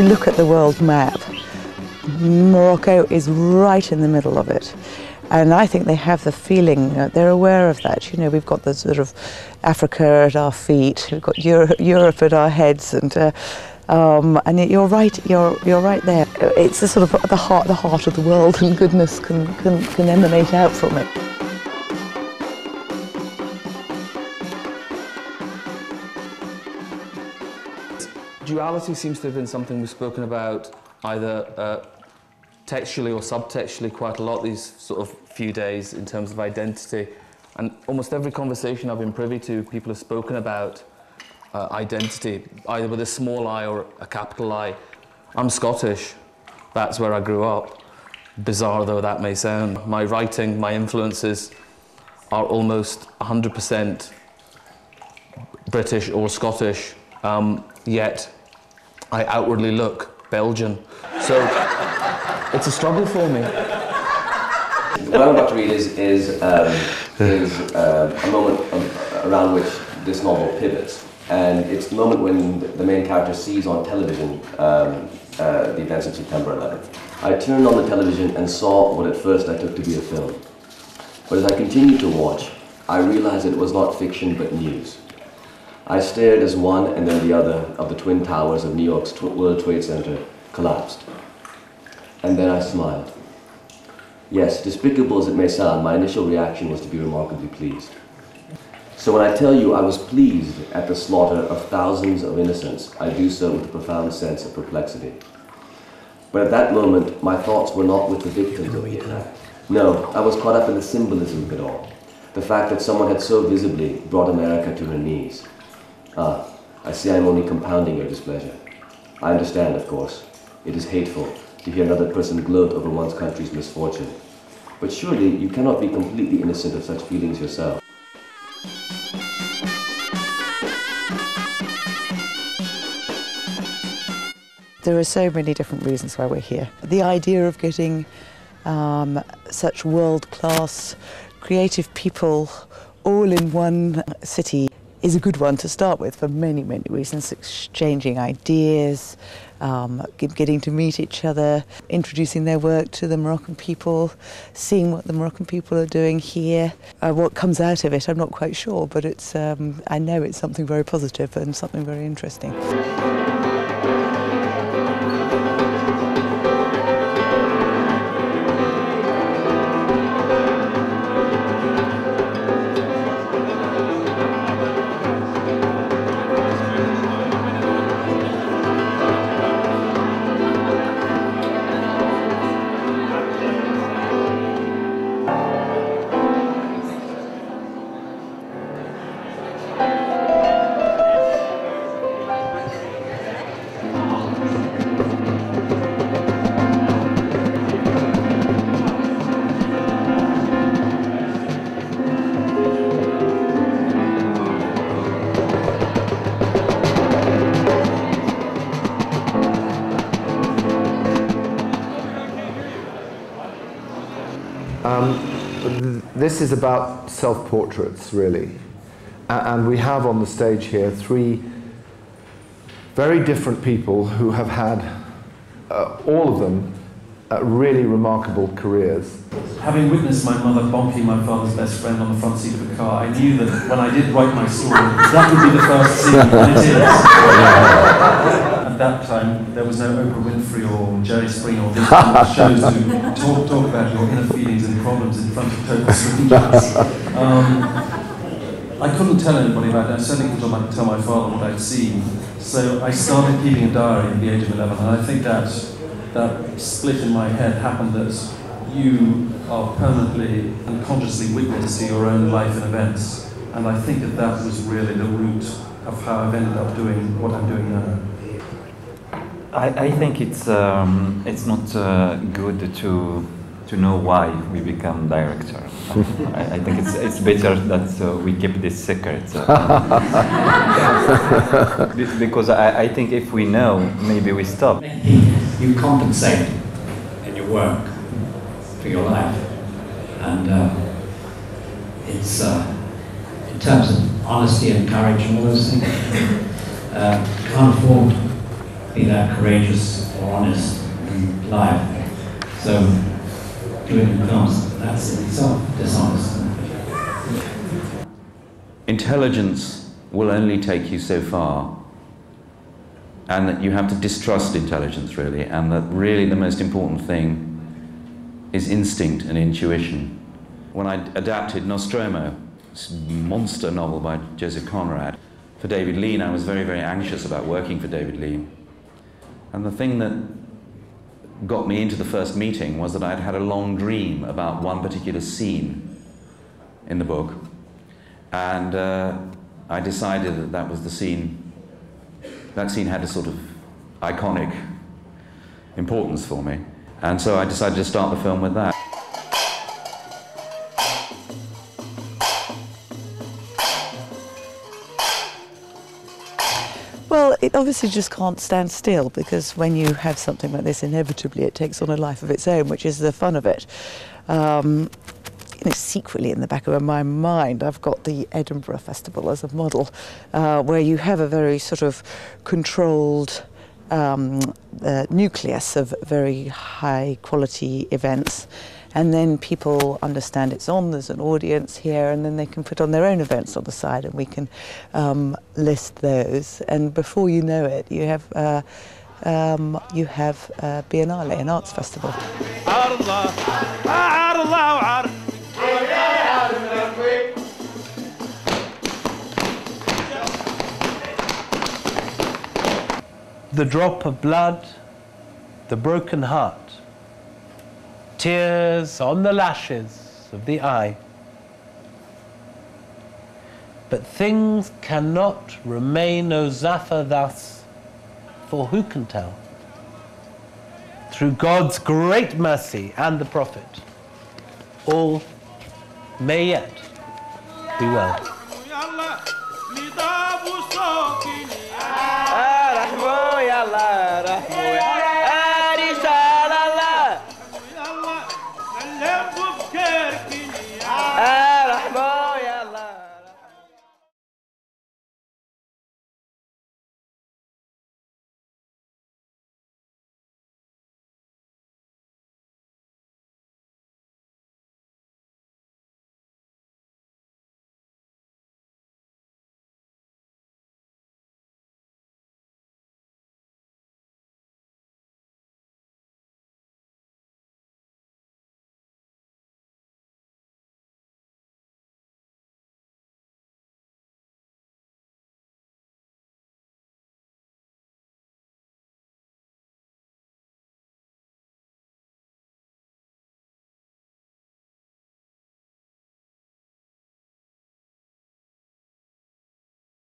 you look at the world map, Morocco is right in the middle of it. And I think they have the feeling, they're aware of that. You know, we've got the sort of Africa at our feet, we've got Europe at our heads, and you're right there. It's the sort of the heart of the world, and goodness can emanate out from it. Duality seems to have been something we've spoken about either textually or subtextually quite a lot these sort of few days in terms of identity. And almost every conversation I've been privy to, people have spoken about identity, either with a small I or a capital I. I'm Scottish. That's where I grew up. Bizarre though that may sound. My writing, my influences are almost 100% British or Scottish, yet I outwardly look Belgian. So it's a struggle for me. What I'm about to read is a moment around which this novel pivots. And it's the moment when the main character sees on television the events of September 11th. I turned on the television and saw what at first I took to be a film. But as I continued to watch, I realized that it was not fiction but news. I stared as one and then the other of the twin towers of New York's World Trade Center collapsed. And then I smiled. Yes, despicable as it may sound, my initial reaction was to be remarkably pleased. So when I tell you I was pleased at the slaughter of thousands of innocents, I do so with a profound sense of perplexity. But at that moment, my thoughts were not with the victims of the attack. No, I was caught up in the symbolism of it all. The fact that someone had so visibly brought America to her knees. Ah, I see I'm only compounding your displeasure. I understand, of course. It is hateful to hear another person gloat over one's country's misfortune. But surely you cannot be completely innocent of such feelings yourself. There are so many different reasons why we're here. The idea of getting such world-class creative people all in one city is a good one to start with for many, many reasons. Exchanging ideas, getting to meet each other, introducing their work to the Moroccan people, seeing what the Moroccan people are doing here. What comes out of it, I'm not quite sure, but it's, I know it's something very positive and something very interesting. This is about self-portraits, really. And we have on the stage here three very different people who have had, all of them, really remarkable careers. Having witnessed my mother bonking my father's best friend on the front seat of a car, I knew that when I did write my story, that would be the first scene, and it is. At that time, there was no Oprah Winfrey or Jerry Springer or these shows to talk about your inner feelings and problems in front of total strangers. I couldn't tell anybody about it. I certainly couldn't tell my father what I'd seen. So I started keeping a diary at the age of 11, and I think that split in my head happened that you are permanently and consciously witness to your own life and events. And I think that was really the root of how I've ended up doing what I'm doing now. I think it's not good to know why we become director. I think it's better that we keep this secret. Because I think if we know, maybe we stop. You compensate in your work for your life, and it's in terms of honesty and courage and all those things. You can't afford be that courageous or honest in life. So doing films, that's in itself dishonest. Intelligence will only take you so far, and that you have to distrust intelligence, really, and that really the most important thing is instinct and intuition. When I adapted Nostromo, this monster novel by Joseph Conrad, for David Lean, I was very, very anxious about working for David Lean. And the thing that got me into the first meeting was that I'd had a long dream about one particular scene in the book. And I decided that that was the scene. That scene had a sort of iconic importance for me. And so I decided to start the film with that. Well, it obviously just can't stand still, because when you have something like this, inevitably it takes on a life of its own, which is the fun of it. Secretly in the back of my mind, I've got the Edinburgh Festival as a model, where you have a very sort of controlled nucleus of very high quality events, and then people understand it's on, there's an audience here, and then they can put on their own events on the side, and we can list those, and before you know it, you have Biennale, an arts festival. The drop of blood, the broken heart, tears on the lashes of the eye. But things cannot remain, O Zafar, thus, for who can tell? Through God's great mercy and the Prophet, all may yet be well. يا الله